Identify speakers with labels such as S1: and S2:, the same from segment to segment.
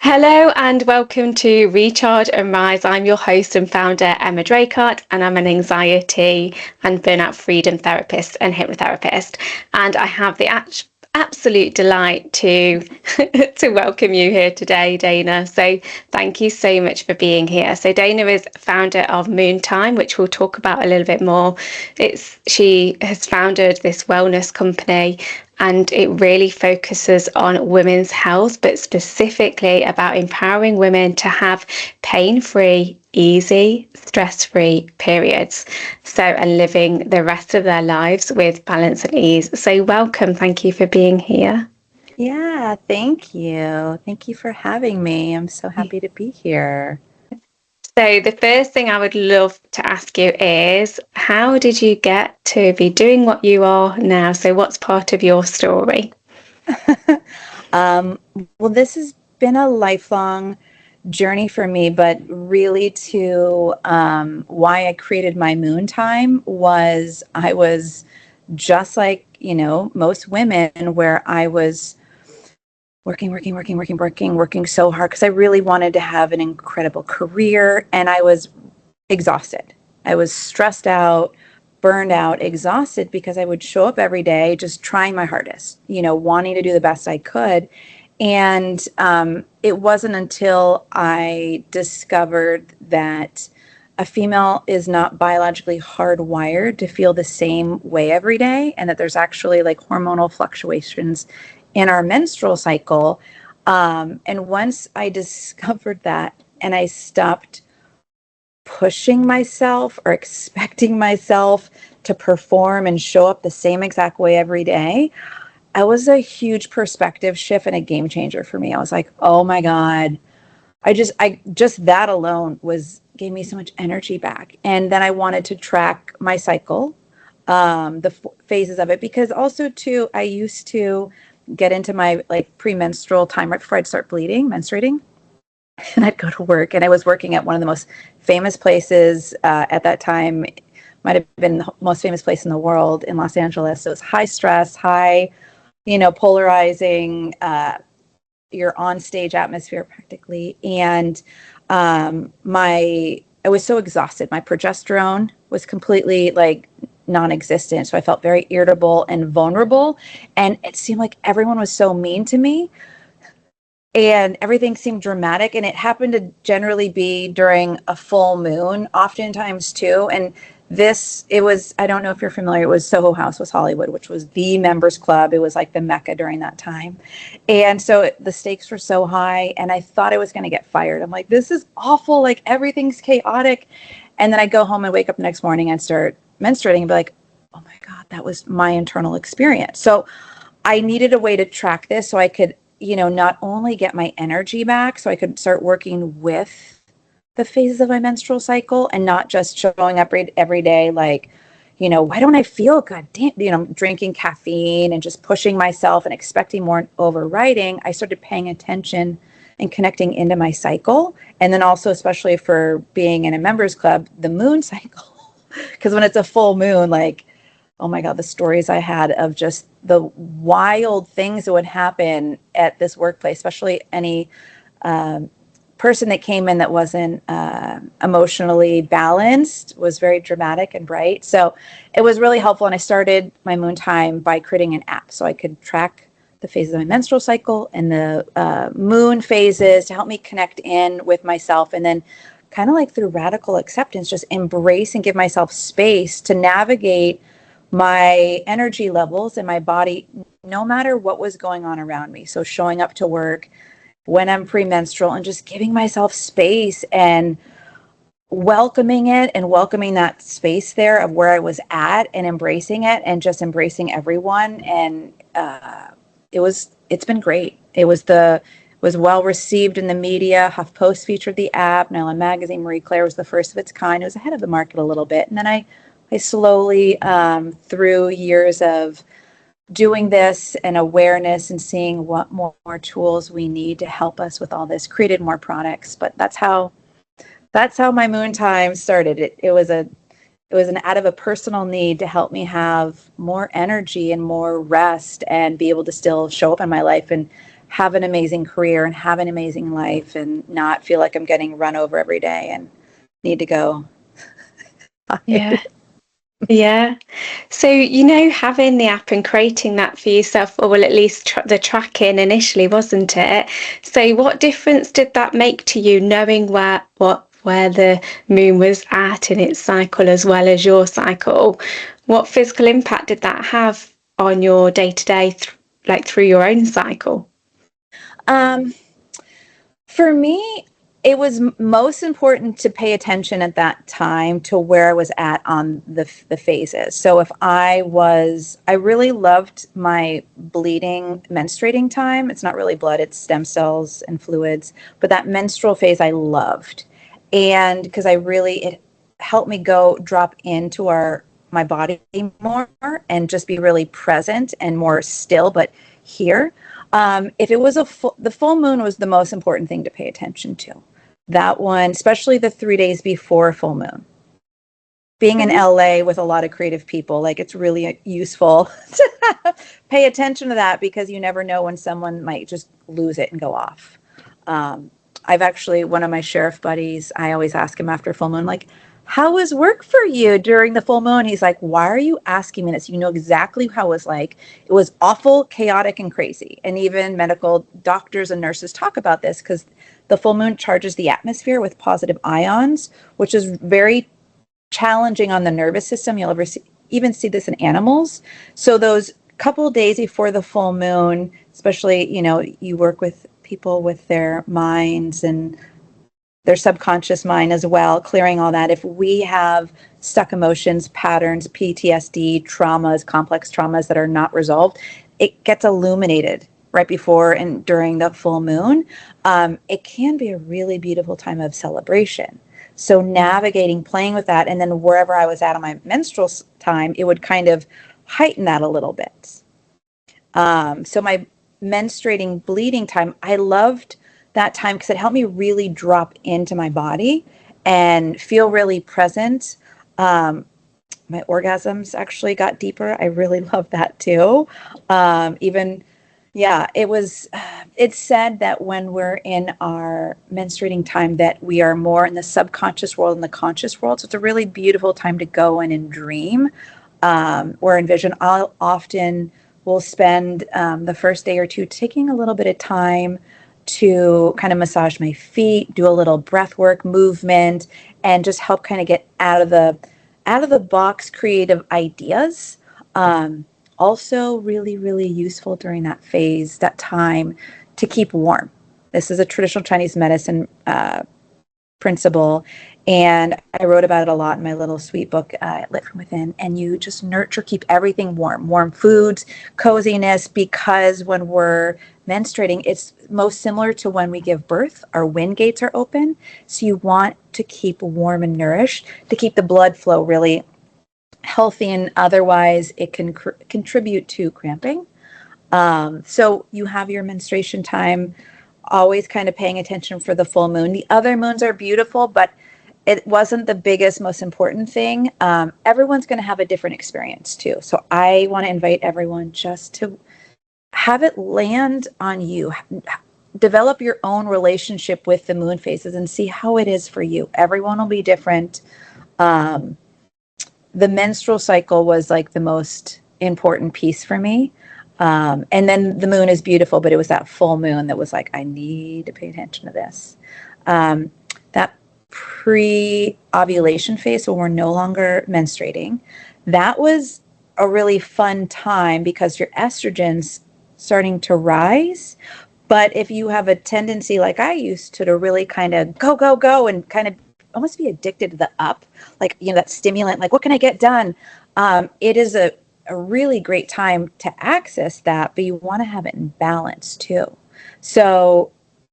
S1: Hello and welcome to Recharge and Rise. I'm your host and founder, Emma Draycott, and I'm an anxiety and burnout freedom therapist and hypnotherapist. And I have the absolute delight to to welcome you here today, Dana. So thank you so much for being here. So Dana is founder of Moontime, which we'll talk about a little bit more. She has founded this wellness company, and it really focuses on women's health, but specifically about empowering women to have pain-free, easy, stress-free periods. And living the rest of their lives with balance and ease. So welcome. Thank you for being here.
S2: Yeah, thank you. Thank you for having me. I'm so happy to be here.
S1: So the first thing I would love to ask you is, how did you get to be doing what you are now? So what's part of your story?
S2: um, well, this has been a lifelong journey for me, but really to why I created My Moontime was I was just like, most women where I was working so hard because I really wanted to have an incredible career and I was exhausted. I was stressed out, burned out, exhausted because I would show up every day just trying my hardest, wanting to do the best I could. And it wasn't until I discovered that a female is not biologically hardwired to feel the same way every day, and that there's actually like hormonal fluctuations in our menstrual cycle. And once I discovered that and I stopped pushing myself or expecting myself to perform and show up the same exact way every day, it was a huge perspective shift and a game changer for me. I was like, oh my God, I just that alone was gave me so much energy back. And then I wanted to track my cycle, phases of it, because also too, I used to get into my like premenstrual time right before I'd start bleeding, menstruating, and I'd go to work, and I was working at one of the most famous places at that time. Might have been the most famous place in the world in Los Angeles. So it was high stress, high, polarizing. Your on stage atmosphere practically, and my I was so exhausted. My progesterone was completely like non-existent, so I felt very irritable and vulnerable, and it seemed like everyone was so mean to me and everything seemed dramatic, and it happened to generally be during a full moon oftentimes too. And it was, I don't know if you're familiar, it was Soho House was Hollywood, which was the members club. It was like the mecca during that time. And so the stakes were so high, and I thought I was going to get fired. I'm like, this is awful, like everything's chaotic. And then I go home and wake up the next morning and start menstruating and be like, oh my God, that was my internal experience. So I needed a way to track this so I could, not only get my energy back, so I could start working with the phases of my menstrual cycle and not just showing up every day like, why don't I feel good? Damn, drinking caffeine and just pushing myself and expecting more and overriding. I started paying attention and connecting into my cycle. And then also, especially for being in a members club, the moon cycle. Because when it's a full moon, like, oh my God, the stories I had of just the wild things that would happen at this workplace, especially any person that came in that wasn't emotionally balanced, was very dramatic and bright. So it was really helpful. And I started my Moontime by creating an app so I could track the phases of my menstrual cycle and the moon phases to help me connect in with myself. And then kind of like through radical acceptance, just embrace and give myself space to navigate my energy levels in my body, no matter what was going on around me. So showing up to work when I'm premenstrual and just giving myself space and welcoming it and welcoming that space there of where I was at and embracing it and just embracing everyone. And it's been great. It was well received in the media. HuffPost featured the app. Nylon Magazine, Marie Claire was the first of its kind. It was ahead of the market a little bit. And then I slowly, through years of doing this and awareness and seeing what more tools we need to help us with all this, created more products. But that's how my Moontime started. It was an out of a personal need to help me have more energy and more rest and be able to still show up in my life and have an amazing career and have an amazing life and not feel like I'm getting run over every day and need to go.
S1: Yeah. Yeah. So, having the app and creating that for yourself, or well, at least the tracking initially, wasn't it? So, what difference did that make to you, knowing where the moon was at in its cycle as well as your cycle? What physical impact did that have on your day to day, like through your own cycle?
S2: Um, for me, it was most important to pay attention at that time to where I was at on the phases. So if I really loved my bleeding, menstruating time. It's not really blood, it's stem cells and fluids. But that menstrual phase I loved. And because it helped me drop into my body more and just be really present and more still, but here. If it was the full moon was the most important thing to pay attention to. That one, especially the 3 days before full moon. Being in LA with a lot of creative people, like it's really useful to pay attention to that because you never know when someone might just lose it and go off. I've actually, one of my sheriff buddies, I always ask him after full moon, like, how was work for you during the full moon? He's like, why are you asking me this? You know exactly how it was like. It was awful, chaotic, and crazy. And even medical doctors and nurses talk about this because the full moon charges the atmosphere with positive ions, which is very challenging on the nervous system. You'll even see this in animals. So those couple days before the full moon, especially, you work with people with their minds and their subconscious mind as well, clearing all that. If we have stuck emotions, patterns, PTSD, traumas, complex traumas that are not resolved, it gets illuminated right before and during the full moon. It can be a really beautiful time of celebration. So navigating, playing with that, and then wherever I was at on my menstrual time, it would kind of heighten that a little bit. So my menstruating, bleeding time, I loved that time because it helped me really drop into my body and feel really present. My orgasms actually got deeper. I really love that too. It's said that when we're in our menstruating time that we are more in the subconscious world than the conscious world. So it's a really beautiful time to go in and dream or envision. I'll often will spend the first day or two taking a little bit of time to kind of massage my feet, do a little breath work, movement, and just help kind of get out of the box creative ideas. Also really, really useful during that phase, that time, to keep warm. This is a traditional Chinese medicine principle, and I wrote about it a lot in my little sweet book, Lit from Within. And you just keep everything warm foods, coziness, because when we're menstruating, it's most similar to when we give birth. Our wind gates are open, so you want to keep warm and nourished to keep the blood flow really healthy, and otherwise it can contribute to cramping. So you have your menstruation time, always kind of paying attention for the full moon. The other moons are beautiful, but it wasn't the biggest, most important thing. Everyone's going to have a different experience too. So I want to invite everyone just to have it land on you. Develop your own relationship with the moon phases and see how it is for you. Everyone will be different. The menstrual cycle was like the most important piece for me. And then the moon is beautiful, but it was that full moon that was like, I need to pay attention to this. That pre-ovulation phase, when we're no longer menstruating, that was a really fun time because your estrogen's starting to rise. But if you have a tendency, like I used to really kind of go and kind of almost be addicted to the up, like, that stimulant, like, what can I get done? It is a really great time to access that, but you want to have it in balance too. So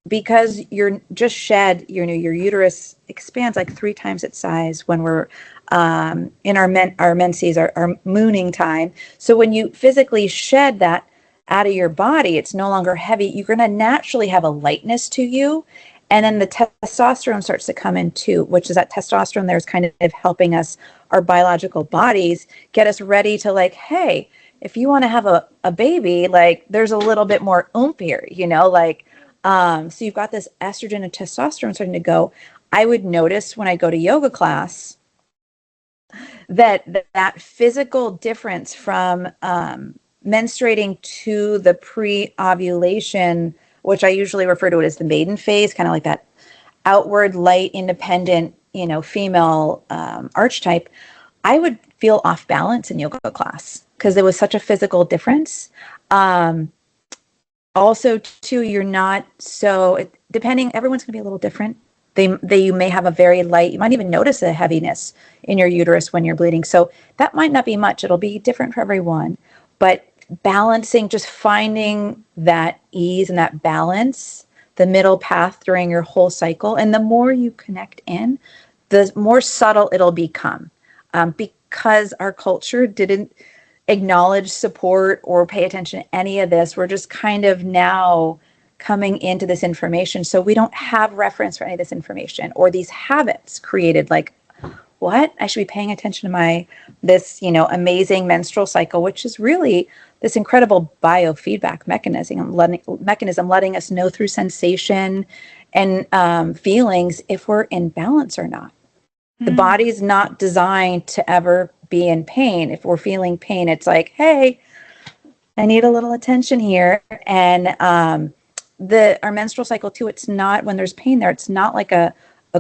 S2: because you're just shed, your uterus expands like 3 times its size when we're in our menses, our mooning time. So when you physically shed that out of your body, it's no longer heavy. You're going to naturally have a lightness to you. And then the testosterone starts to come in too, which is that testosterone there's kind of helping us, our biological bodies, get us ready to like, hey, if you want to have a baby, like there's a little bit more oomph here, like, so you've got this estrogen and testosterone starting to go. I would notice when I go to yoga class that physical difference from menstruating to the pre-ovulation, which I usually refer to it as the maiden phase, kind of like that outward, light, independent, female archetype. I would feel off balance in yoga class because there was such a physical difference. Um, Also, too, you're not so depending. Everyone's going to be a little different. You may have a very light. You might even notice a heaviness in your uterus when you're bleeding. So that might not be much. It'll be different for everyone. But balancing, just finding that ease and that balance, the middle path during your whole cycle, and the more you connect in, the more subtle it'll become. Because our culture didn't acknowledge, support, or pay attention to any of this. We're just kind of now coming into this information. So we don't have reference for any of this information or these habits created like, what? I should be paying attention to this, amazing menstrual cycle, which is really this incredible biofeedback mechanism letting us know through sensation and feelings if we're in balance or not. The body's not designed to ever be in pain. If we're feeling pain, it's like, hey, I need a little attention here. And our menstrual cycle too, it's not, when there's pain there, it's not like a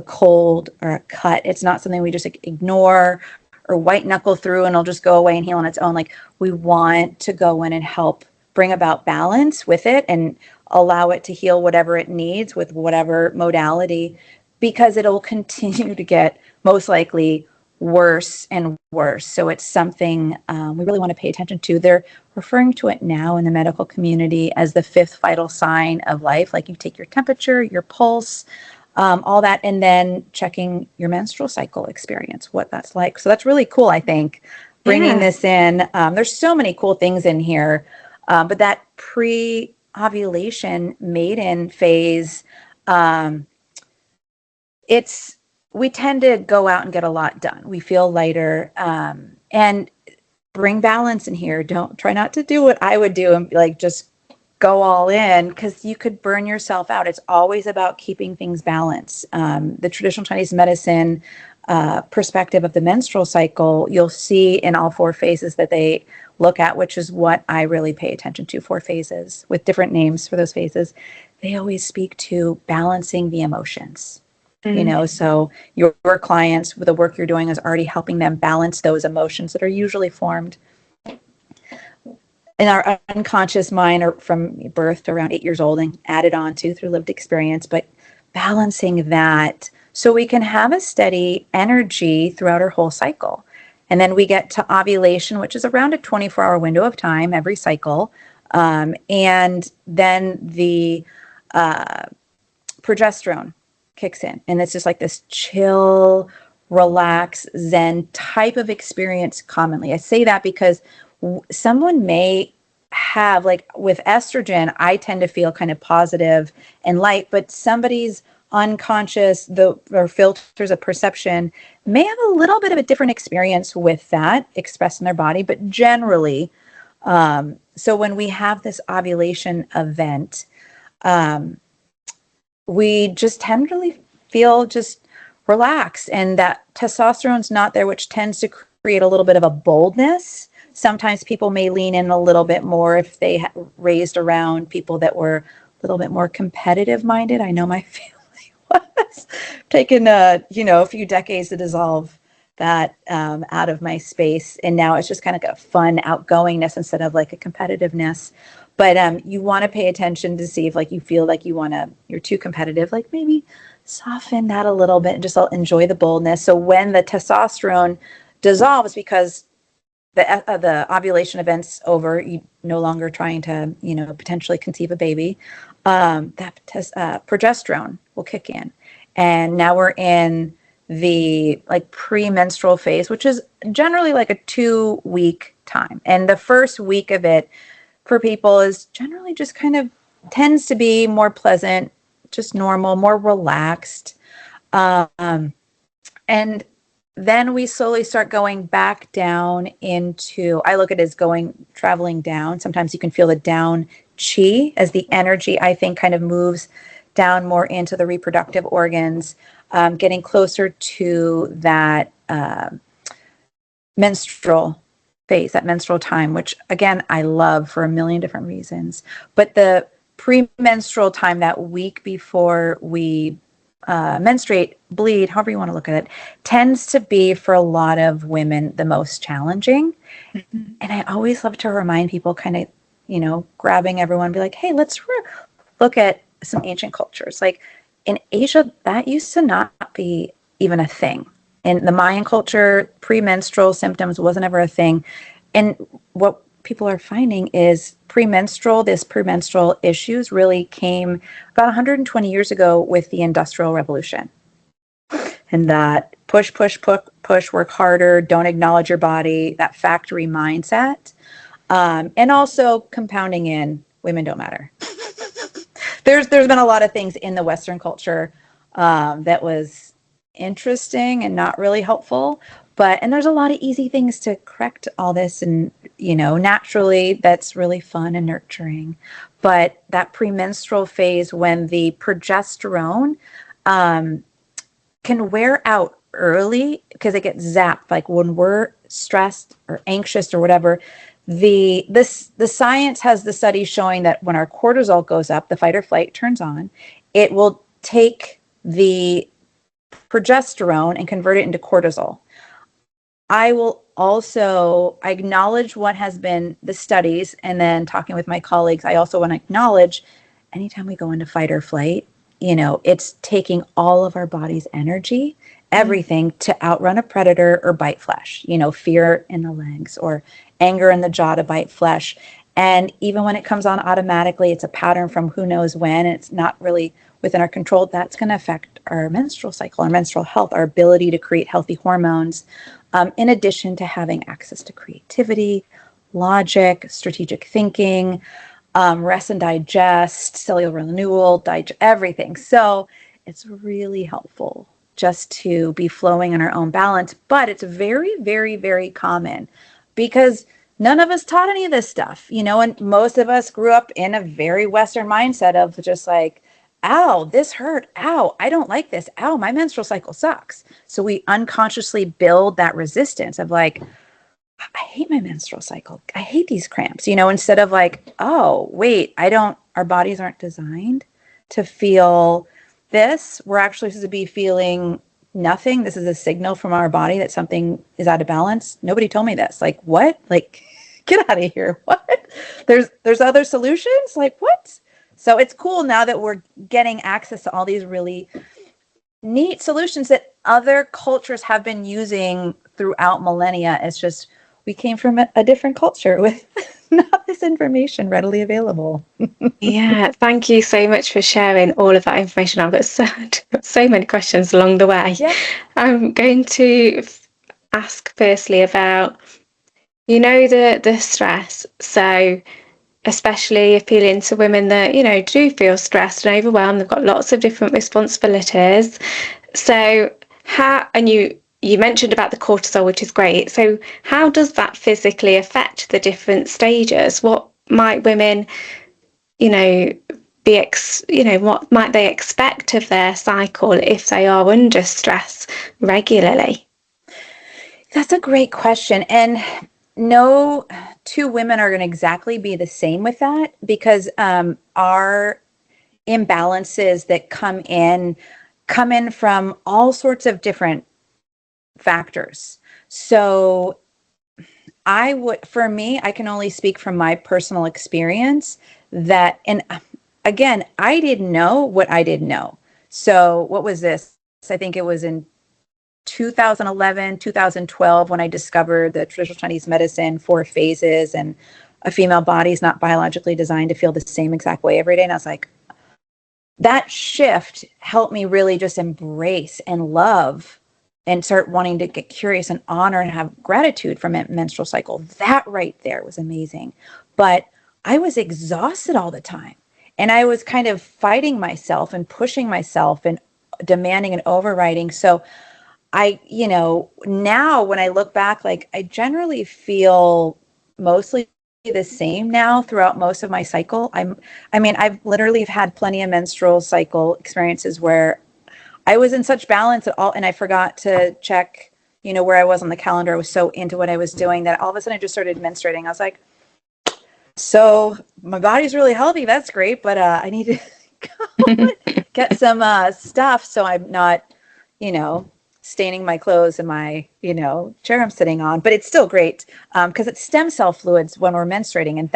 S2: cold or a cut. It's not something we just ignore or white knuckle through and it'll just go away and heal on its own. Like, we want to go in and help bring about balance with it and allow it to heal whatever it needs with whatever modality, because it'll continue to get most likely worse and worse. So it's something we really want to pay attention to. They're referring to it now in the medical community as the fifth vital sign of life. Like, you take your temperature, your pulse, all that, and then checking your menstrual cycle experience, what that's like. So that's really cool, I think, bringing this in. There's so many cool things in here, but that pre-ovulation maiden phase, we tend to go out and get a lot done. We feel lighter, and bring balance in here. Don't try not to do what I would do and like just go all in, because you could burn yourself out. It's always about keeping things balanced. The traditional Chinese medicine perspective of the menstrual cycle, you'll see in all four phases that they look at, which is what I really pay attention to. 4 phases with different names for those phases. They always speak to balancing the emotions. So your clients, with the work you're doing, is already helping them balance those emotions that are usually formed in our unconscious mind or from birth to around 8 years old and added on to through lived experience, but balancing that so we can have a steady energy throughout our whole cycle. And then we get to ovulation, which is around a 24-hour window of time every cycle. And then the progesterone kicks in, and it's just like this chill, relax, zen type of experience commonly. I say that because someone may have, like with estrogen, I tend to feel kind of positive and light, but somebody's unconscious, or filters of perception may have a little bit of a different experience with that expressed in their body. But generally, so when we have this ovulation event, we just tenderly feel just relaxed, and that testosterone's not there, which tends to create a little bit of a boldness. Sometimes people may lean in a little bit more if they raised around people that were a little bit more competitive minded. I know my family was taken a few decades to dissolve that out of my space, and now it's just kind of a fun outgoingness instead of like a competitiveness. But you want to pay attention to see if like you feel like you're too competitive, like maybe soften that a little bit and just enjoy the boldness. So when the testosterone dissolves, because the ovulation event's over, you no longer trying to potentially conceive a baby, that progesterone will kick in, and now we're in the like premenstrual phase, which is generally like a 2-week time. And the first week of it for people is generally just kind of tends to be more pleasant, just normal, more relaxed. And then we slowly start going back down into, I look at it as traveling down. Sometimes you can feel the down chi as the energy, I think, kind of moves down more into the reproductive organs, getting closer to that menstrual phase, that menstrual time, which again, I love for a million different reasons. But the premenstrual time, that week before we menstruate, bleed, however you want to look at it, tends to be for a lot of women the most challenging.
S1: Mm-hmm.
S2: And I always love to remind people, kind of, grabbing everyone, be like, hey, let's look at some ancient cultures. Like in Asia, that used to not be even a thing. In the Mayan culture, premenstrual symptoms wasn't ever a thing. And what people are finding is premenstrual issues really came about 120 years ago with the Industrial Revolution. And that push, work harder, don't acknowledge your body, that factory mindset. And also compounding in women don't matter. There's been a lot of things in the Western culture that was interesting and not really helpful. And there's a lot of easy things to correct all this. And, naturally, that's really fun and nurturing. But that premenstrual phase, when the progesterone can wear out early because it gets zapped, like when we're stressed or anxious or whatever, the science has the studies showing that when our cortisol goes up, the fight or flight turns on, it will take the progesterone and convert it into cortisol. I will also acknowledge what has been the studies, and then talking with my colleagues, I also want to acknowledge anytime we go into fight or flight, it's taking all of our body's energy, everything, to outrun a predator or bite flesh, fear in the legs or anger in the jaw to bite flesh. And even when it comes on automatically, it's a pattern from who knows when, and it's not really within our control. That's going to affect our menstrual cycle, our menstrual health, our ability to create healthy hormones, in addition to having access to creativity, logic, strategic thinking, rest and digest, cellular renewal, everything. So it's really helpful just to be flowing in our own balance. But it's very, very, very common because none of us taught any of this stuff, and most of us grew up in a very Western mindset of just like, ow, this hurt. Ow, I don't like this. Ow, my menstrual cycle sucks. So we unconsciously build that resistance of like, I hate my menstrual cycle. I hate these cramps, instead of like, oh, wait, our bodies aren't designed to feel this. We're actually supposed to be feeling nothing. This is a signal from our body that something is out of balance. Nobody told me this. Like, what? Like, get out of here. What? There's other solutions? Like, what? So it's cool now that we're getting access to all these really neat solutions that other cultures have been using throughout millennia. It's just we came from a different culture with not this information readily available.
S1: Yeah, thank you so much for sharing all of that information. I've got so many questions along the way.
S2: Yeah.
S1: I'm going to ask firstly about, the stress. So especially appealing to women that, do feel stressed and overwhelmed. They've got lots of different responsibilities. So and you mentioned about the cortisol, which is great. So how does that physically affect the different stages? What might women, what might they expect of their cycle if they are under stress regularly?
S2: That's a great question. And no two women are going to exactly be the same with that because our imbalances that come in from all sorts of different factors. So for me, I can only speak from my personal experience that, and again, I didn't know what I didn't know. So what was this? I think it was in 2011, 2012, when I discovered the traditional Chinese medicine, 4 phases, and a female body is not biologically designed to feel the same exact way every day. And I was like, that shift helped me really just embrace and love and start wanting to get curious and honor and have gratitude for menstrual cycle. That right there was amazing. But I was exhausted all the time. And I was kind of fighting myself and pushing myself and demanding and overriding. So now when I look back, like I generally feel mostly the same now throughout most of my cycle. I've literally had plenty of menstrual cycle experiences where I was in such balance at all, and I forgot to check, where I was on the calendar. I was so into what I was doing that all of a sudden I just started menstruating. I was like, so my body's really healthy. That's great, but I need to go get some stuff so I'm not, staining my clothes and my, chair I'm sitting on. But it's still great because it's stem cell fluids when we're menstruating, and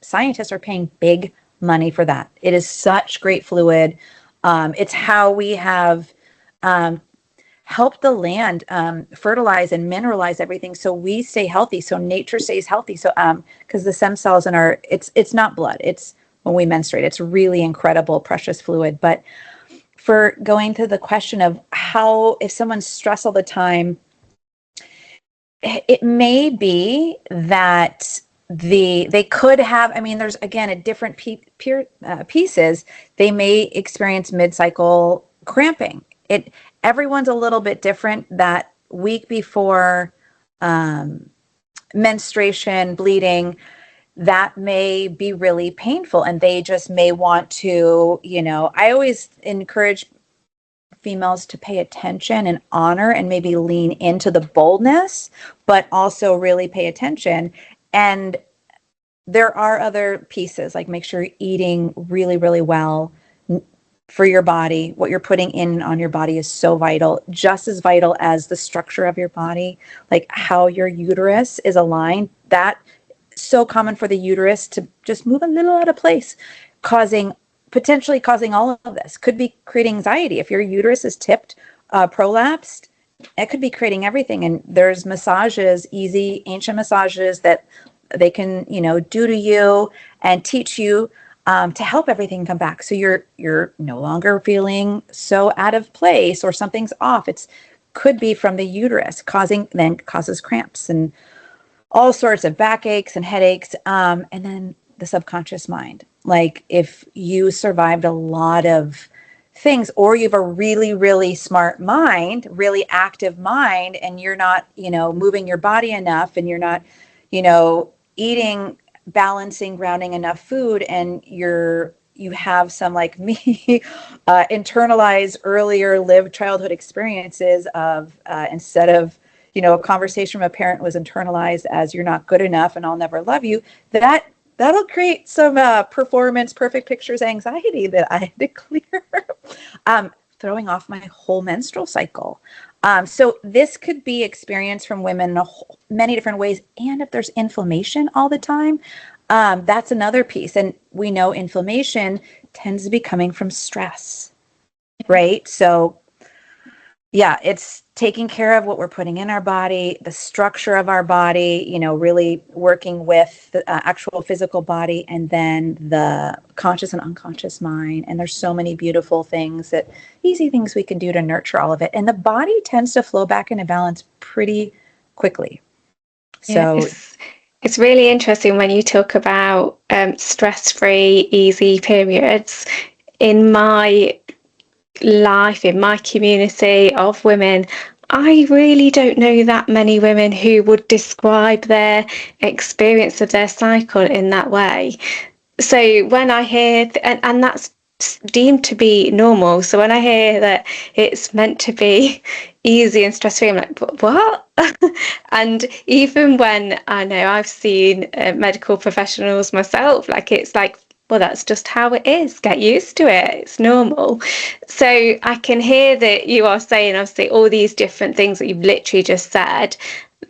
S2: scientists are paying big money for that. It is such great fluid. It's how we have helped the land fertilize and mineralize everything so we stay healthy, so nature stays healthy. So because the stem cells in it's not blood, it's when we menstruate. It's really incredible, precious fluid. But for going to the question of how, if someone's stressed all the time, it may be that they could have, there's again a different pieces. They may experience mid-cycle cramping. Everyone's a little bit different. That week before menstruation, bleeding, that may be really painful, and they just may want to, I always encourage females to pay attention and honor and maybe lean into the boldness, but also really pay attention. And there are other pieces, like make sure you're eating really, really well for your body. What you're putting in on your body is so vital, just as vital as the structure of your body, like how your uterus is aligned. That so common for the uterus to just move a little out of place, potentially causing all of this. Could be creating anxiety. If your uterus is tipped, prolapsed, it could be creating everything. And there's massages, easy ancient massages that they can, do to you and teach you to help everything come back. So you're no longer feeling so out of place or something's off. Could be from the uterus causes cramps and all sorts of backaches and headaches. And then the subconscious mind. Like if you survived a lot of things, or you have a really, really smart mind, really active mind, and you're not, moving your body enough, and you're not, eating, balancing, grounding enough food, and you have some, like me, internalized earlier lived childhood experiences of instead of a conversation from a parent was internalized as you're not good enough and I'll never love you, that'll create some performance perfect pictures anxiety that I had to clear, throwing off my whole menstrual cycle. So this could be experienced from women in many different ways. And if there's inflammation all the time, that's another piece. And we know inflammation tends to be coming from stress, right? So yeah, it's taking care of what we're putting in our body, the structure of our body, really working with the actual physical body, and then the conscious and unconscious mind. And there's so many beautiful easy things we can do to nurture all of it. And the body tends to flow back into balance pretty quickly. So
S1: it's really interesting when you talk about stress-free, easy periods. In my life, in my community of women, I really don't know that many women who would describe their experience of their cycle in that way. So when I hear, and that's deemed to be normal, so when I hear that it's meant to be easy and stress-free, I'm like, what? And even when I know I've seen medical professionals myself, like it's like, well, that's just how it is. Get used to it. It's normal. So I can hear that you are saying, obviously, all these different things that you've literally just said,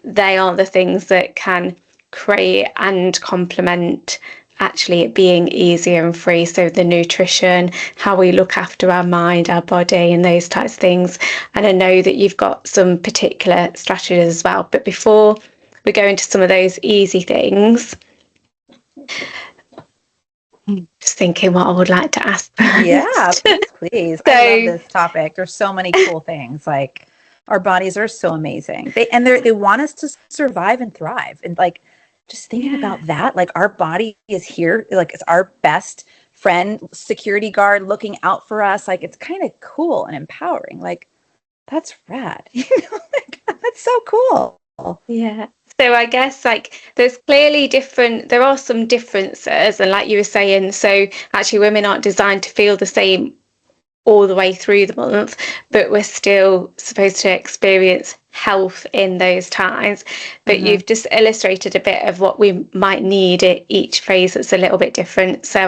S1: they are the things that can create and complement actually it being easier and free. So the nutrition, how we look after our mind, our body, and those types of things. And I know that you've got some particular strategies as well. But before we go into some of those easy things, just thinking what I would like to ask first.
S2: Yeah, please. I love this topic. There's so many cool things. Like our bodies are so amazing. They want us to survive and thrive. And like just thinking about that, like our body is here, like it's our best friend, security guard looking out for us. Like it's kind of cool and empowering. Like That's rad. That's so cool.
S1: Yeah. So I guess like there are some differences, and like you were saying, so actually women aren't designed to feel the same all the way through the month, but we're still supposed to experience health in those times. But
S2: Mm-hmm.
S1: you've just illustrated a bit of what we might need at each phase that's a little bit different. So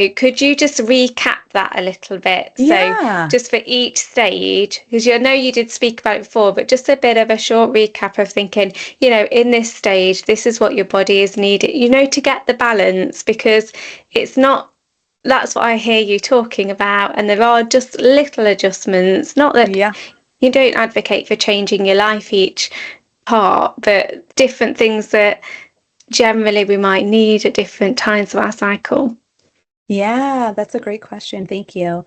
S1: could you just recap that a little bit? So
S2: Yeah.
S1: just for each stage, because I know you did speak about it before, but just a bit of a short recap of thinking, in this stage, this is what your body is needed, to get the balance, because it's not that's what I hear you talking about. And there are just little adjustments. Not that
S2: Yeah.
S1: you don't advocate for changing your life each part, but different things that generally we might need at different times of our cycle.
S2: Yeah, that's a great question. Thank you.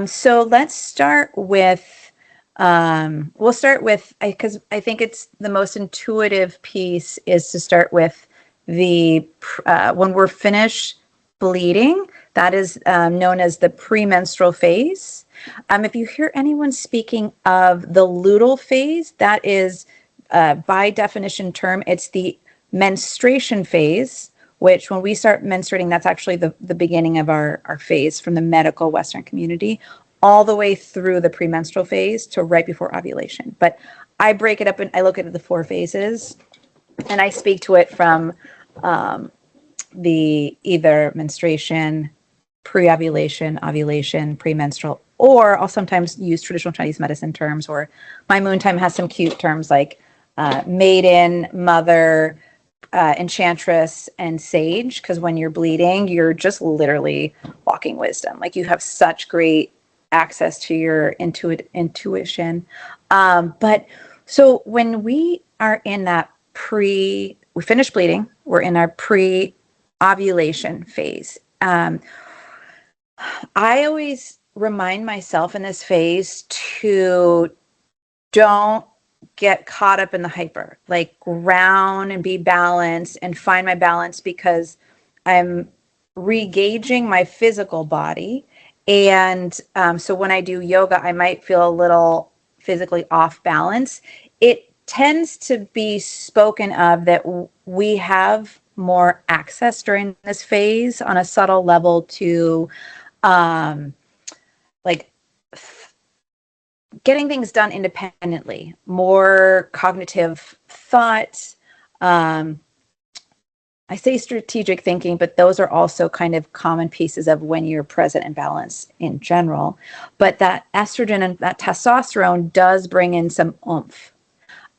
S2: So let's start with, we'll start with, because I think it's the most intuitive piece is to start with when we're finished bleeding, that is known as the premenstrual phase. If you hear anyone speaking of the luteal phase, that is, by definition term, it's the menstruation phase, which when we start menstruating, that's actually the beginning of our phase from the medical Western community, all the way through the premenstrual phase to right before ovulation. But I break it up and I look at the 4 phases, and I speak to it from the either menstruation, pre-ovulation, ovulation, premenstrual, or I'll sometimes use traditional Chinese medicine terms, or My Moontime has some cute terms like maiden, mother, enchantress, and sage, because when you're bleeding, you're just literally walking wisdom. Like you have such great access to your intuition. But so when we are in that we finish bleeding, we're in our pre-ovulation phase. I always remind myself in this phase to don't get caught up in the hyper, like ground and be balanced and find my balance, because I'm regaging my physical body. And so when I do yoga, I might feel a little physically off balance. It tends to be spoken of that we have more access during this phase on a subtle level to um, like getting things done independently, more cognitive thoughts. Um, I say strategic thinking, but those are also kind of common pieces of when you're present and balanced in general. But that estrogen and that testosterone does bring in some oomph.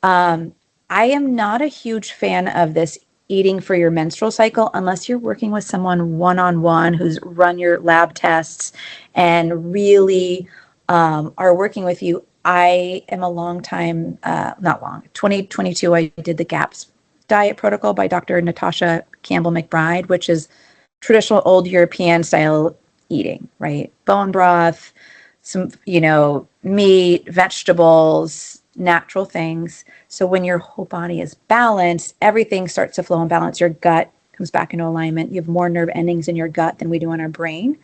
S2: Um, I am not a huge fan of this eating for your menstrual cycle unless you're working with someone one-on-one who's run your lab tests and really are working with you. I am a long time, not long, 2022, I did the GAPS diet protocol by Dr. Natasha Campbell McBride, which is traditional old European style eating, right? Bone broth, some, meat, vegetables, natural things. So when your whole body is balanced, everything starts to flow and balance. Your gut comes back into alignment. You have more nerve endings in your gut than we do in our brain.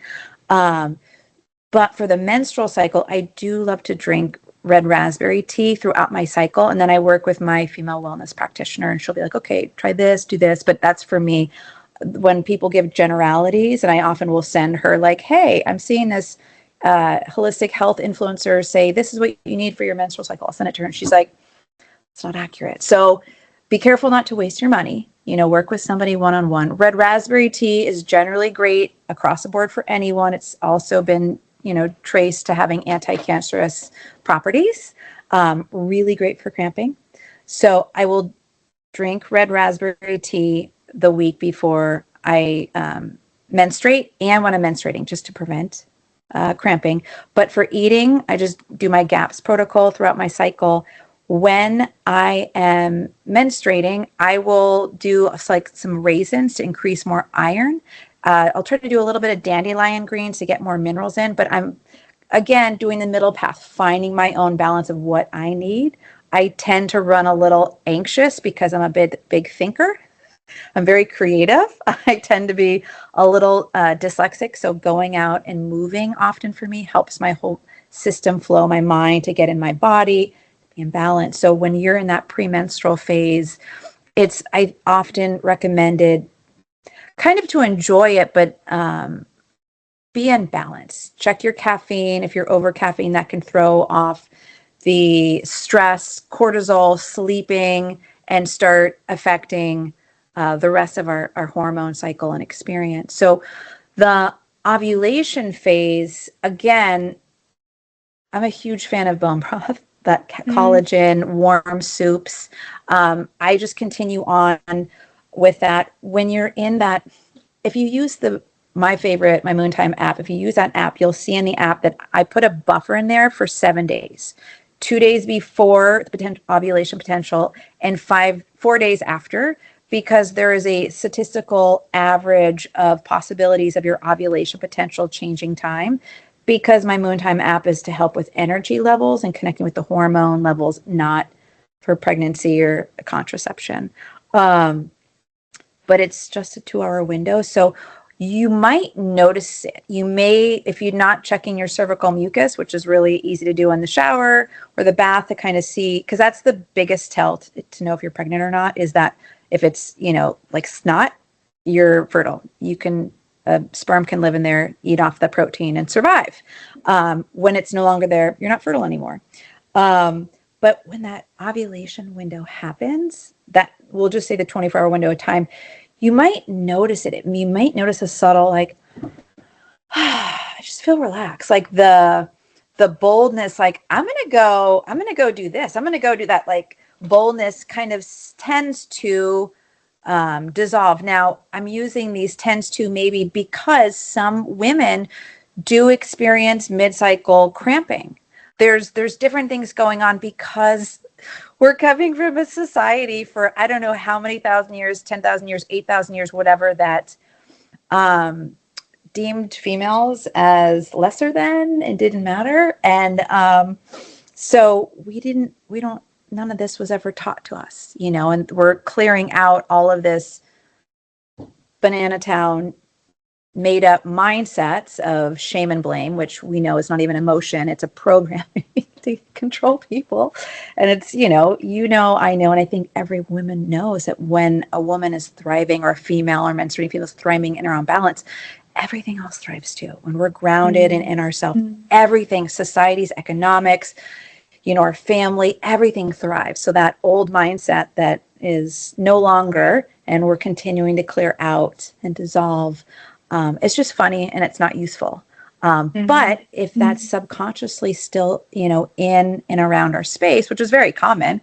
S2: But for the menstrual cycle, I do love to drink red raspberry tea throughout my cycle. And then I work with my female wellness practitioner, and she'll be like, okay, try this, do this. But that's for me. When people give generalities, and I often will send her like, hey, I'm seeing this holistic health influencer say, this is what you need for your menstrual cycle. I'll send it to her. And she's like, it's not accurate. So be careful not to waste your money. Work with somebody one-on-one. Red raspberry tea is generally great across the board for anyone. It's also been, traced to having anti-cancerous properties. Really great for cramping. So I will drink red raspberry tea the week before I menstruate and when I'm menstruating, just to prevent cramping. But for eating, I just do my GAPS protocol throughout my cycle. When I am menstruating, I will do like some raisins to increase more iron. I'll try to do a little bit of dandelion greens to get more minerals in, but I'm again doing the middle path, finding my own balance of what I need. I tend to run a little anxious because I'm a big thinker. I'm very creative. I tend to be a little dyslexic, so going out and moving often for me helps my whole system flow, my mind to get in my body, be in balance. So when you're in that premenstrual phase, I often recommended kind of to enjoy it, but be in balance. Check your caffeine. If you're over caffeine, that can throw off the stress, cortisol, sleeping, and start affecting the rest of our hormone cycle and experience. So the ovulation phase, again, I'm a huge fan of bone broth, that collagen, warm soups. I just continue on with that. When you're in that, if you use my favorite, My Moontime app, if you use that app, you'll see in the app that I put a buffer in there for 7 days. 2 days before the ovulation potential and 4 days after, because there is a statistical average of possibilities of your ovulation potential changing time. Because My Moontime app is to help with energy levels and connecting with the hormone levels, not for pregnancy or contraception. But it's just a 2-hour window. So you might notice it. You may, if you're not checking your cervical mucus, which is really easy to do in the shower or the bath to kind of see, because that's the biggest tell to know if you're pregnant or not, is that if it's, like snot, you're fertile. Sperm can live in there, eat off the protein and survive. When it's no longer there, you're not fertile anymore. But when that ovulation window happens, that we'll just say the 24-hour window of time, you might notice it. You might notice a subtle, like, I just feel relaxed. Like the boldness, like, I'm going to go do this. I'm going to go do that. Like boldness kind of tends to dissolve. Now, I'm using these tends to maybe because some women do experience mid-cycle cramping. There's different things going on because we're coming from a society for I don't know how many thousand years, 10,000 years, 8,000 years, whatever, that deemed females as lesser than and didn't matter. And so none of this was ever taught to us, and we're clearing out all of this banana town made up mindsets of shame and blame, which we know is not even emotion. It's a programming to control people. And it's, I know, and I think every woman knows that when a woman is thriving, or a female or menstruating female is thriving in her own balance, everything else thrives too. When we're grounded and in ourselves, everything, society's economics, our family, everything thrives. So that old mindset that is no longer, and we're continuing to clear out and dissolve, it's just funny and it's not useful. But if that's subconsciously still, in and around our space, which is very common,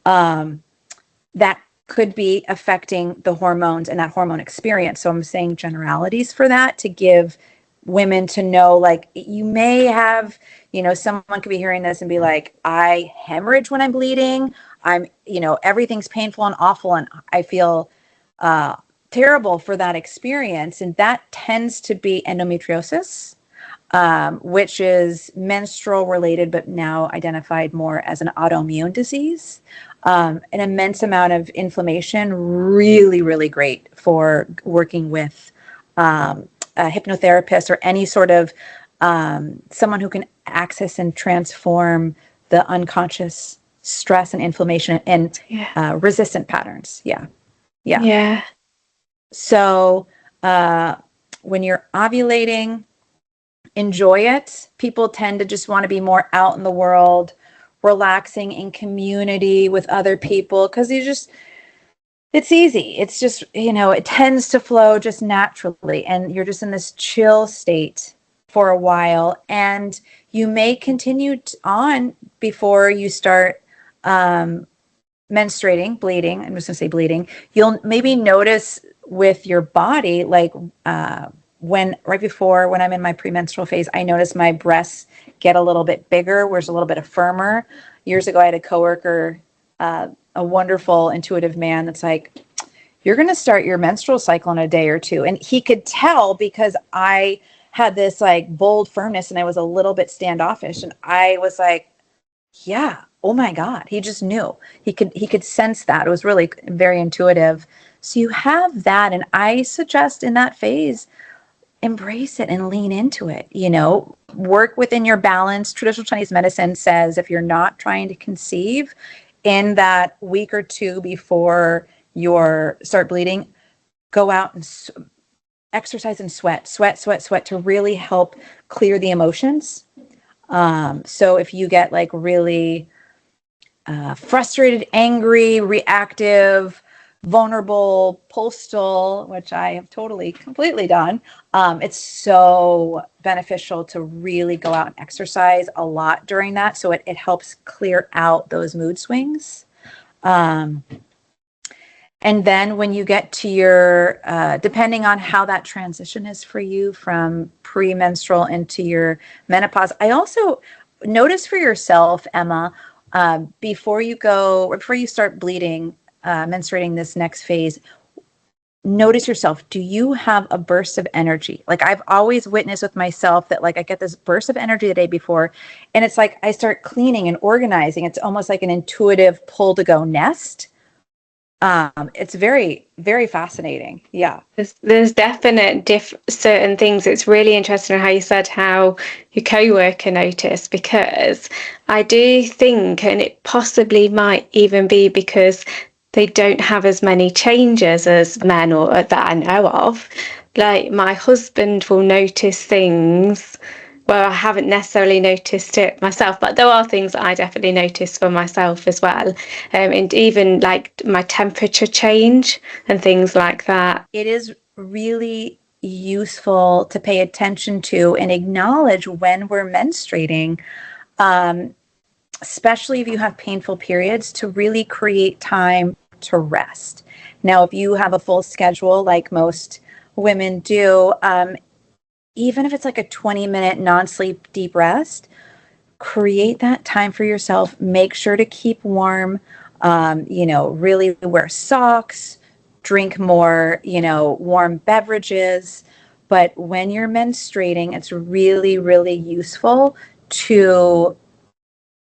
S2: that could be affecting the hormones and that hormone experience. So I'm saying generalities for that to give women to know, like, you may have, someone could be hearing this and be like, I hemorrhage when I'm bleeding. I'm, everything's painful and awful. And I feel, terrible for that experience. And that tends to be endometriosis, which is menstrual related, but now identified more as an autoimmune disease. An immense amount of inflammation, really, really great for working with a hypnotherapist or any sort of someone who can access and transform the unconscious stress and inflammation and resistant patterns. Yeah. So when you're ovulating, enjoy it. People tend to just want to be more out in the world, relaxing in community with other people, because it's easy. It's just, it tends to flow just naturally, and you're just in this chill state for a while, and you may continue on before you start menstruating, bleeding. I'm just going to say bleeding. You'll maybe notice with your body, like right before when I'm in my premenstrual phase, I notice my breasts get a little bit bigger, where's a little bit of firmer. Years ago, I had a coworker, a wonderful intuitive man that's like, you're going to start your menstrual cycle in a day or two. And he could tell because I had this like bold firmness and I was a little bit standoffish. And I was like, yeah, oh my God. He just knew. He could sense that. It was really very intuitive. So you have that. And I suggest in that phase, embrace it and lean into it, work within your balance. Traditional Chinese medicine says if you're not trying to conceive in that week or two before you start bleeding, go out and exercise and sweat to really help clear the emotions. So if you get like really frustrated, angry, reactive, vulnerable, postal, which I have completely done, it's so beneficial to really go out and exercise a lot during that. So it helps clear out those mood swings. And then when you get to your, depending on how that transition is for you from premenstrual into your menopause, I also notice for yourself, Emma, before you start bleeding, menstruating this next phase, notice yourself. Do you have a burst of energy? Like I've always witnessed with myself that like I get this burst of energy the day before, and it's like I start cleaning and organizing. It's almost like an intuitive pull to go nest. It's very, very fascinating. Yeah.
S1: There's definite certain things. It's really interesting how you said how your co-worker noticed, because I do think, and it possibly might even be because they don't have as many changes as men, or that I know of. Like my husband will notice things where I haven't necessarily noticed it myself, but there are things that I definitely notice for myself as well. And even like my temperature change and things like that.
S2: It is really useful to pay attention to and acknowledge when we're menstruating, especially if you have painful periods, to really create time to rest. Now, if you have a full schedule like most women do, even if it's like a 20-minute non-sleep deep rest, create that time for yourself. Make sure to keep warm, really wear socks, drink more, warm beverages. But when you're menstruating, it's really, really useful to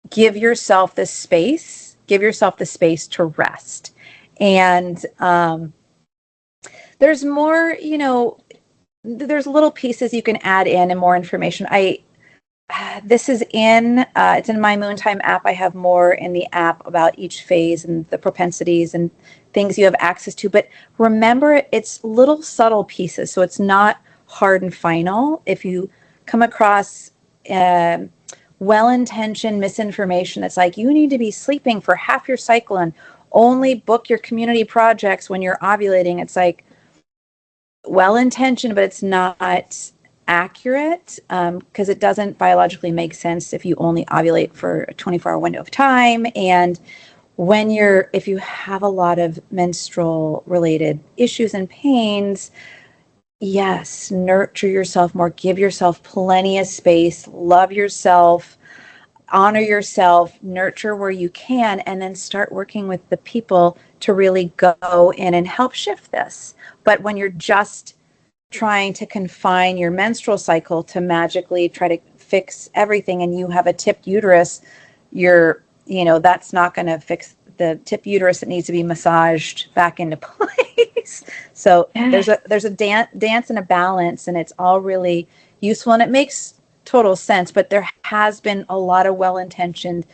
S2: give yourself the space to rest. And there's more, there's little pieces you can add in and more information. This is it's in My Moontime app. I have more in the app about each phase and the propensities and things you have access to. But remember, it's little subtle pieces, so it's not hard and final. If you come across well-intentioned misinformation that's like, you need to be sleeping for half your cycle and only book your community projects when you're ovulating, it's like well-intentioned, but it's not accurate, because it doesn't biologically make sense if you only ovulate for a 24-hour window of time. And if you have a lot of menstrual related issues and pains, yes, nurture yourself more, give yourself plenty of space, love yourself, honor yourself, nurture where you can, and then start working with the people to really go in and help shift this. But when you're just trying to confine your menstrual cycle to magically try to fix everything and you have a tipped uterus, that's not going to fix the tipped uterus that needs to be massaged back into place. So there's a dance and a balance, and it's all really useful, and it makes total sense. But there has been a lot of well-intentioned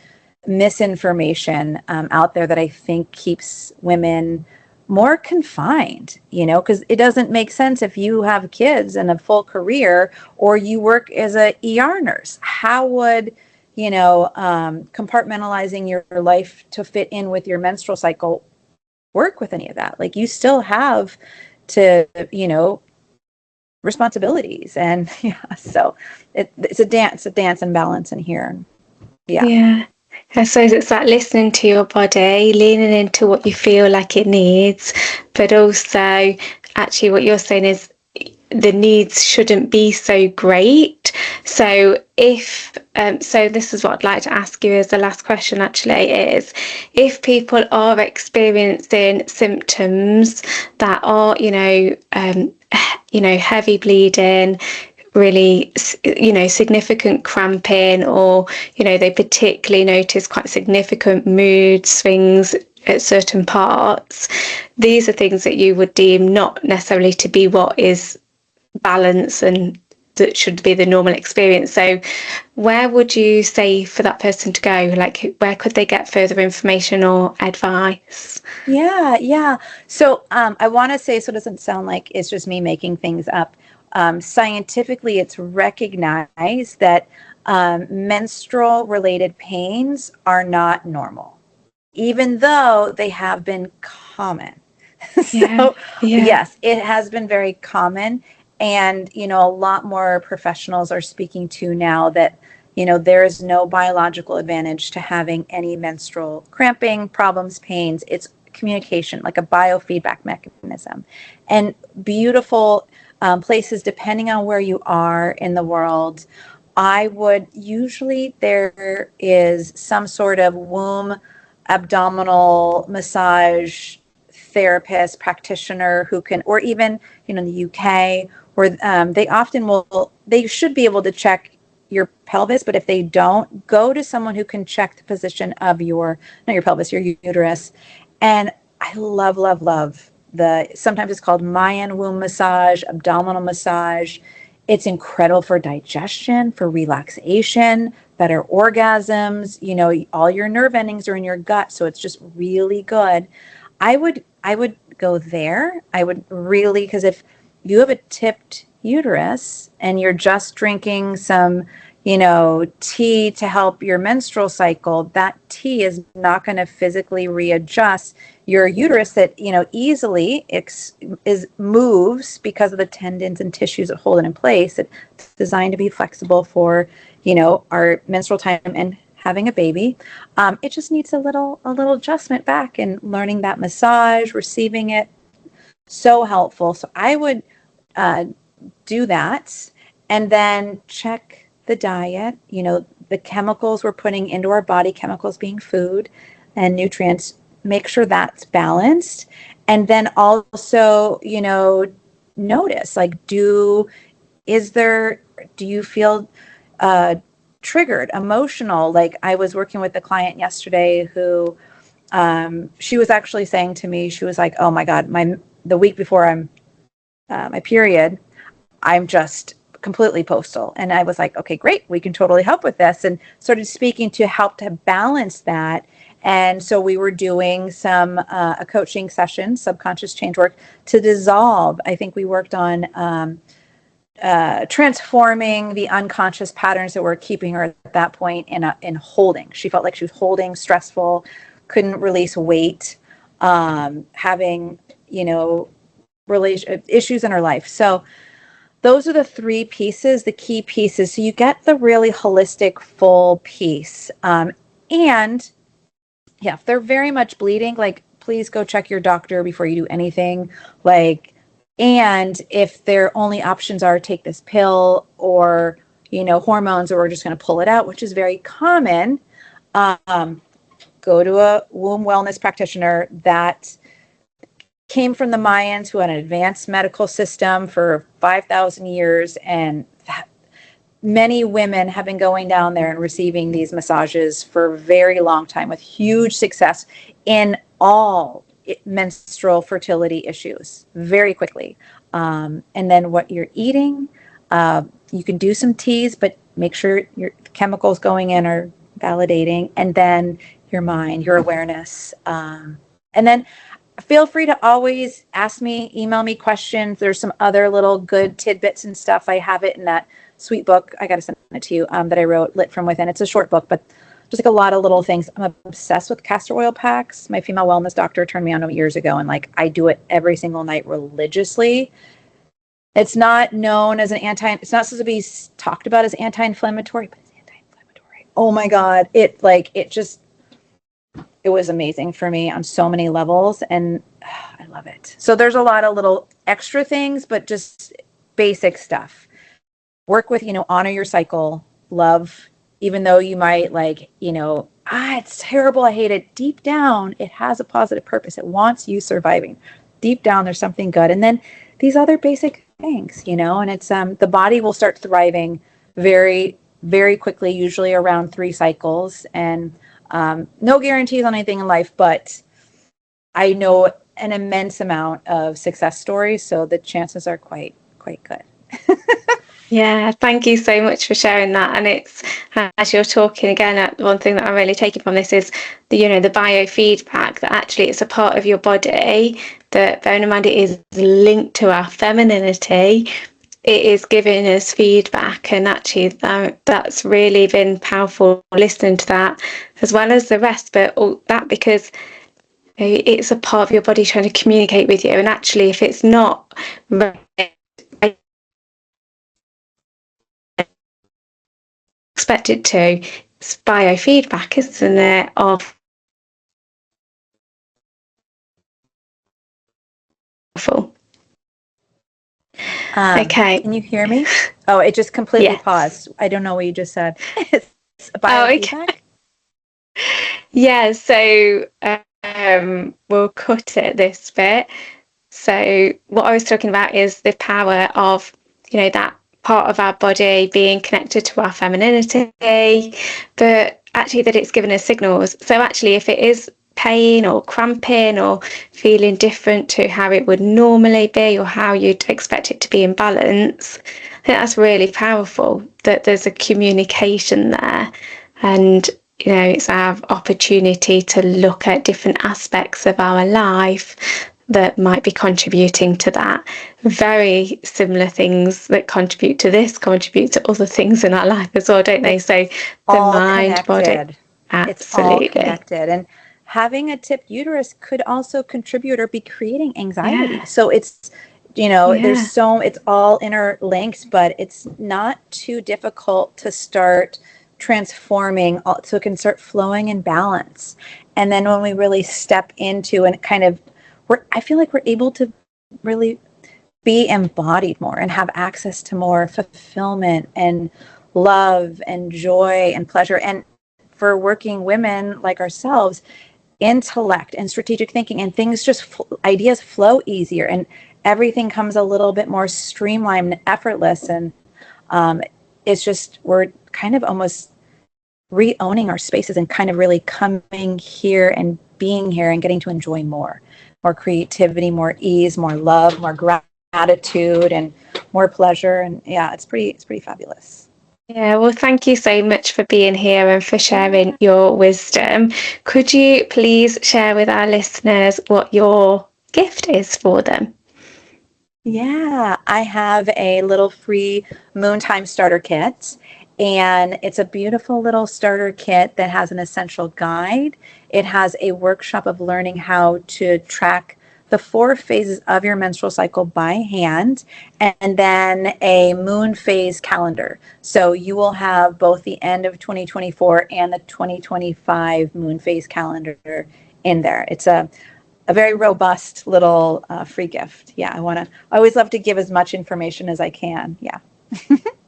S2: misinformation out there that I think keeps women more confined, because it doesn't make sense if you have kids and a full career or you work as a ER nurse. How would, compartmentalizing your life to fit in with your menstrual cycle work with any of that? Like, you still have to, responsibilities, and so it's a dance and balance in here.
S1: Yeah. I suppose it's like listening to your body, leaning into what you feel like it needs, but also actually what you're saying is the needs shouldn't be so great. So so this is what I'd like to ask you as the last question actually, is if people are experiencing symptoms that are, heavy bleeding, really, significant cramping, or, they particularly notice quite significant mood swings at certain parts, these are things that you would deem not necessarily to be what is balance and that should be the normal experience. So where would you say for that person to go? Like, where could they get further information or advice?
S2: Yeah. So I want to say, so it doesn't sound like it's just me making things up. Scientifically, it's recognized that menstrual related pains are not normal, even though they have been common.
S1: Yeah,
S2: So,
S1: yeah,
S2: yes, it has been very common. And, a lot more professionals are speaking to now that, there is no biological advantage to having any menstrual cramping, problems, pains. It's communication, like a biofeedback mechanism. And beautiful places, depending on where you are in the world, I would usually, there is some sort of womb abdominal massage therapist, practitioner who can, or even, in the UK, where they often they should be able to check your pelvis, but if they don't, go to someone who can check the position of not your pelvis, your uterus. And I love, love, love sometimes it's called Mayan womb massage, abdominal massage. It's incredible for digestion, for relaxation, better orgasms. All your nerve endings are in your gut, so it's just really good. I would go there. I would really, because if you have a tipped uterus and you're just drinking some, tea to help your menstrual cycle, that tea is not going to physically readjust your uterus that, easily is moves because of the tendons and tissues that hold it in place. It's designed to be flexible for, our menstrual time and having a baby. It just needs a little adjustment back, and learning that massage, receiving it, so helpful. So I would uh, do that, and then check the diet. The chemicals we're putting into our body, chemicals being food and nutrients, make sure that's balanced. And then also, notice, like, do you feel uh, triggered, emotional? Like, I was working with a client yesterday who she was actually saying to me, she was like, "Oh my God, the week before my period, I'm just completely postal." And I was like, "Okay, great, we can totally help with this," and started speaking to help to balance that. And so we were doing some a coaching session, subconscious change work, to dissolve. I think we worked on transforming the unconscious patterns that were keeping her at that point in holding. She felt like she was holding, stressful, couldn't release weight, having, issues in her life. So those are the three pieces, the key pieces. So you get the really holistic, full piece. And yeah, if they're very much bleeding, like, please go check your doctor before you do anything. Like, and if their only options are take this pill or, hormones, or we're just going to pull it out, which is very common, go to a womb wellness practitioner that came from the Mayans, who had an advanced medical system for 5,000 years. And many women have been going down there and receiving these massages for a very long time with huge success in all menstrual fertility issues very quickly. And then what you're eating, you can do some teas, but make sure your chemicals going in are validating. And then your mind, your awareness. And then feel free to always ask me, email me questions. There's some other little good tidbits and stuff. I have it in that sweet book. I got to send it to you that I wrote, Lit from Within. It's a short book, but just like a lot of little things. I'm obsessed with castor oil packs. My female wellness doctor turned me on to years ago, and like, I do it every single night religiously. It's not known as it's not supposed to be talked about as anti-inflammatory, but it's anti-inflammatory. Oh my God. It was amazing for me on so many levels, and I love it. So there's a lot of little extra things, but just basic stuff. Work with, honor your cycle, love, even though you might it's terrible, I hate it. Deep down, it has a positive purpose. It wants you surviving. Deep down, there's something good. And then these other basic things, and it's the body will start thriving very, very quickly, usually around 3 cycles. And no guarantees on anything in life, but I know an immense amount of success stories, so the chances are quite good.
S1: Yeah, thank you so much for sharing that. And it's, as you're talking again, one thing that I'm really taking from this is the biofeedback, that actually it's a part of your body that, bearing in mind, it is linked to our femininity. It is giving us feedback, and actually that's really been powerful listening to that, as well as the rest. But all that, because it's a part of your body trying to communicate with you, and actually if it's not expected to, it's biofeedback, isn't it, of okay.
S2: Can you hear me? Oh, it just completely
S1: Yes.
S2: paused. I don't know what you just said. It's
S1: Oh, okay.
S2: biofeedback?
S1: Yeah, so we'll cut it this bit. So what I was talking about is the power of, that part of our body being connected to our femininity, but actually that it's given us signals. So actually, if it is pain or cramping or feeling different to how it would normally be or how you'd expect it to be in balance, I think that's really powerful, that there's a communication there. And it's our opportunity to look at different aspects of our life that might be contributing to that. Very similar things that contribute to this contribute to other things in our life as well, don't they?
S2: It's
S1: So the
S2: all
S1: mind, body,
S2: connected. It's all
S1: absolutely.
S2: connected. And having a tipped uterus could also contribute or be creating anxiety.
S1: Yeah,
S2: So
S1: yeah,
S2: it's all interlinked, but it's not too difficult to start transforming, so it can start flowing in balance. And then when we really step into and kind of, I feel like we're able to really be embodied more and have access to more fulfillment and love and joy and pleasure. And for working women like ourselves, intellect and strategic thinking and things ideas flow easier and everything comes a little bit more streamlined and effortless. And it's just, we're kind of almost re-owning our spaces and kind of really coming here and being here and getting to enjoy more creativity, more ease, more love, more gratitude, and more pleasure. And yeah, it's pretty fabulous.
S1: yeah. Well, thank you so much for being here and for sharing your wisdom. Could you please share with our listeners what your gift is for them?
S2: Yeah, I have a little free Moontime starter kit, and it's a beautiful little starter kit that has an essential guide. It has a workshop of learning how to track the 4 phases of your menstrual cycle by hand, and then a moon phase calendar. So you will have both the end of 2024 and the 2025 moon phase calendar in there. It's a very robust little free gift. Yeah, I always love to give as much information as I can. Yeah.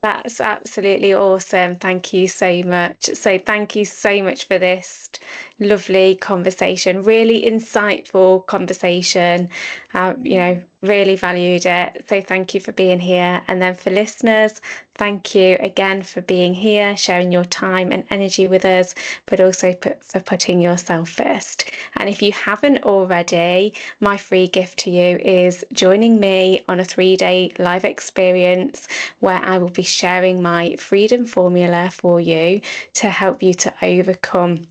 S1: That's absolutely awesome. Thank you so much. So thank you so much for this lovely conversation, really insightful conversation. Really valued it. So thank you for being here. And then for listeners, thank you again for being here, sharing your time and energy with us, but also for putting yourself first. And if you haven't already, my free gift to you is joining me on a 3-day live experience where I will be sharing my freedom formula for you to help you to overcome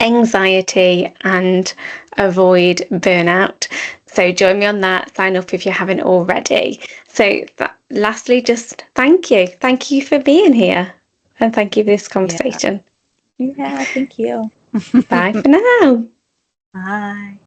S1: anxiety and avoid burnout. So join me on that. Sign up if you haven't already. So lastly, just thank you. Thank you for being here. And thank you for this conversation.
S2: Yeah, thank you.
S1: Bye for now.
S2: Bye.